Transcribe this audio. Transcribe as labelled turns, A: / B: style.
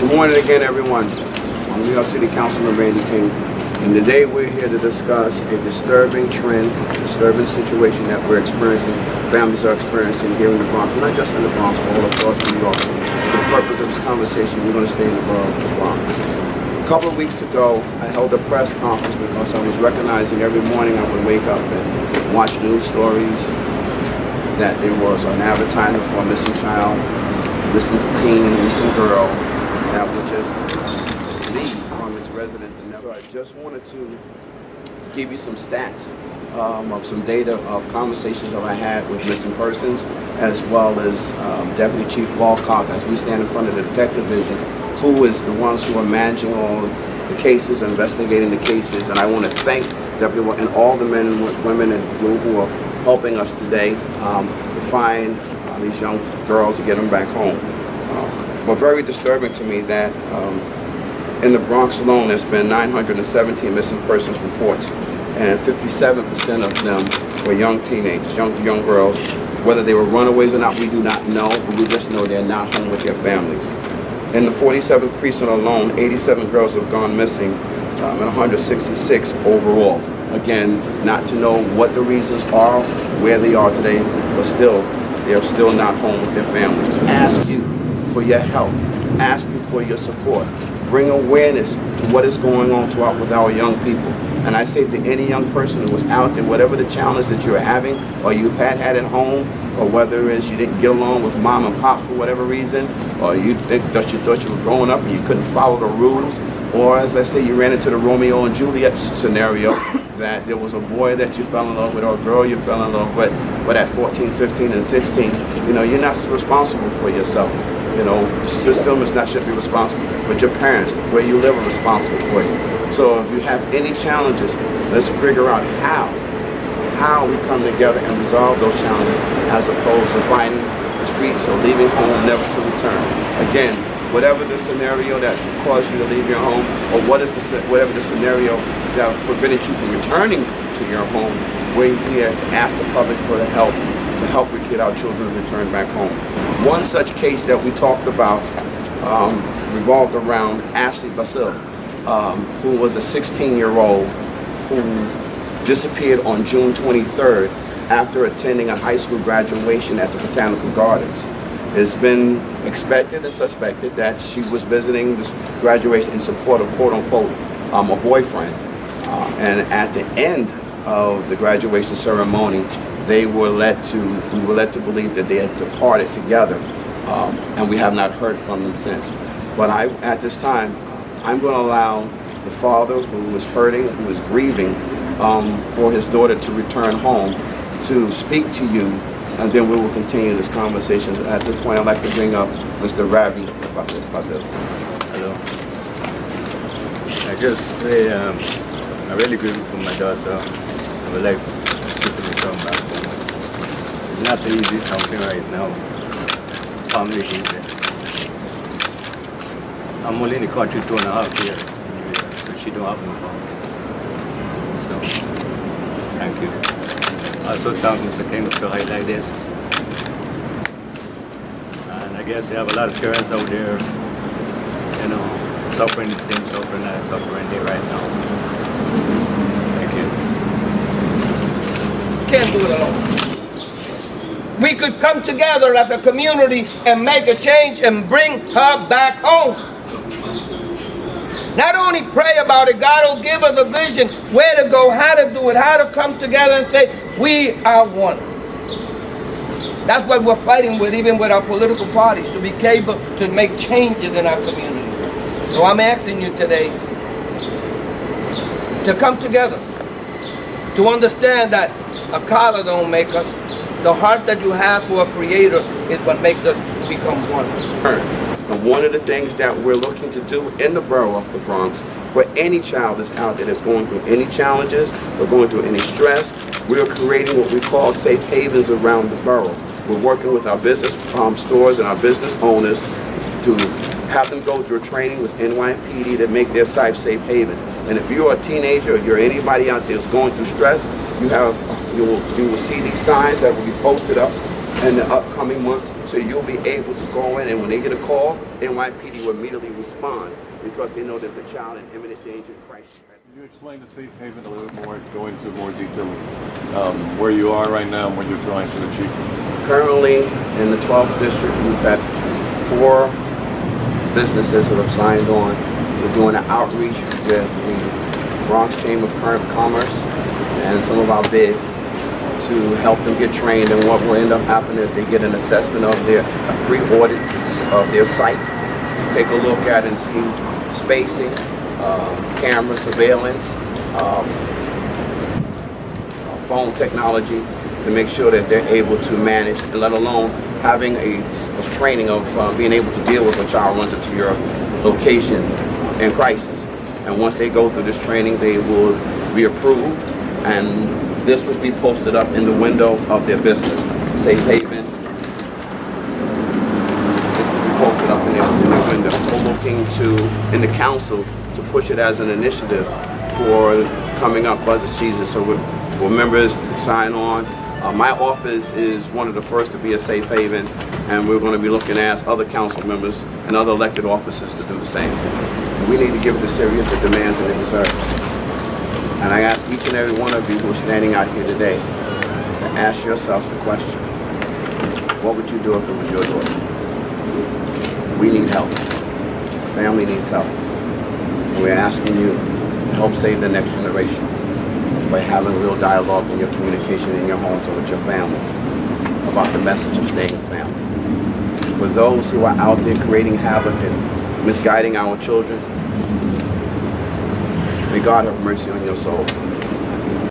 A: Good morning again, everyone. I'm New York City Councilman Randy King, and today we're here to discuss a disturbing trend, disturbing situation that we're experiencing, families are experiencing here in the Bronx, but not just in the Bronx, all across New York. For the purpose of this conversation, we're going to stay in the borough of the Bronx. A couple of weeks ago, I held a press conference because I was recognizing every morning I would wake up and watch news stories that there was an advertisement for a missing child, missing teen, missing girl that would just leave from its residence. And so I just wanted to give you some stats of some data of conversations that I had with missing persons, as well as Deputy Chief Walcott, as we stand in front of the Detective Division, who is the ones who are managing all the cases, investigating the cases. And I want to thank Deputy Walcott and all the men and women and blue who are helping us today to find these young girls to get them back home. But very disturbing to me that in the Bronx alone there's been 917 missing persons reports, and 57% of them were young teenagers, young girls. Whether they were runaways or not, we do not know, but we just know they're not home with their families. In the 47th precinct alone, 87 girls have gone missing, and 166 overall. Again, not to know what the reasons are, where they are today, but still, they're still not home with their families. Ask you for your help. Ask you for your support. Bring awareness to what is going on with our young people. And I say to any young person who is out there, whatever the challenge that you're having, or you've had at home, or whether it's you didn't get along with mom and pop for whatever reason, or you thought you were growing up and you couldn't follow the rules, or as I say, you ran into the Romeo and Juliet scenario, that there was a boy that you fell in love with or a girl you fell in love with, but at 14, 15, and 16, you know, you're not responsible for yourself. You know, the system is not should be responsible, but your parents, where you live, are responsible for you. So if you have any challenges, let's figure out how we come together and resolve those challenges, as opposed to finding the streets or leaving home never to return. Again, whatever the scenario that caused you to leave your home, or whatever the scenario that prevented you from returning to your home, we're here to ask the public for the help to help we get our children return back home. One such case that we talked about revolved around Ashley Basil, who was a 16-year-old who disappeared on June 23rd after attending a high school graduation at the Botanical Gardens. It's been expected and suspected that she was visiting this graduation in support of, quote-unquote, a boyfriend. And at the end of the graduation ceremony, we were led to believe that they had departed together, and we have not heard from them since. But at this time, I'm going to allow the father who is hurting, who is grieving for his daughter to return home, to speak to you, and then we will continue this conversation. At this point, I'd like to bring up Mr. Ravi Basil.
B: Hello. I just say I'm really grateful for my daughter. I would like to return back home. It's not easy something right now. Family here. I'm only in the country 2.5 years, so she don't have no family. So, thank you. Also thank Mr. King to highlight this. And I guess you have a lot of parents out there, you know, suffering the same suffering that I'm suffering there right now. Thank you.
C: Can't do it alone. We could come together as a community and make a change and bring her back home. Not only pray about it, God will give us a vision where to go, how to do it, how to come together and say, we are one. That's what we're fighting with, even with our political parties, to be able to make changes in our community. So I'm asking you today to come together, to understand that a collar don't make us. The heart that you have for a creator is what makes us become one.
A: And one of the things that we're looking to do in the borough of the Bronx, for any child that's out there that's going through any challenges or going through any stress, we are creating what we call safe havens around the borough. We're working with our business stores and our business owners to have them go through a training with NYPD to make their sites safe havens. And if you're a teenager or you're anybody out there who's going through stress, you will see these signs that will be posted up in the upcoming months, so you'll be able to go in, and when they get a call, NYPD will immediately respond because they know there's a child in imminent danger and crisis.
D: Can you explain the Safe Haven a little bit more, go into more detail where you are right now and what you're trying to achieve?
A: Currently, in the 12th district, we've had 4 businesses that have signed on. We're doing an outreach with the Bronx Chamber of Commerce and some of our bids to help them get trained. And what will end up happening is they get an assessment of a free audit of their site to take a look at and see spacing, camera surveillance, phone technology to make sure that they're able to manage, and let alone having a training of being able to deal with a child runs into your location in crisis. And once they go through this training, they will be approved, and this will be posted up in the window of their business. Safe Haven. This will be posted up in their window. So looking to, in the council, to push it as an initiative for coming up budget season. So for members to sign on. My office is one of the first to be a Safe Haven, and we're going to be looking to ask other council members and other elected officers to do the same. We need to give it the serious it demands and it deserves. And I ask each and every one of you who are standing out here today to ask yourself the question, what would you do if it was your daughter? We need help. The family needs help. And we're asking you to help save the next generation by having real dialogue in your communication in your homes and with your families about the message of staying family. For those who are out there creating havoc and misguiding our children, may God have mercy on your soul.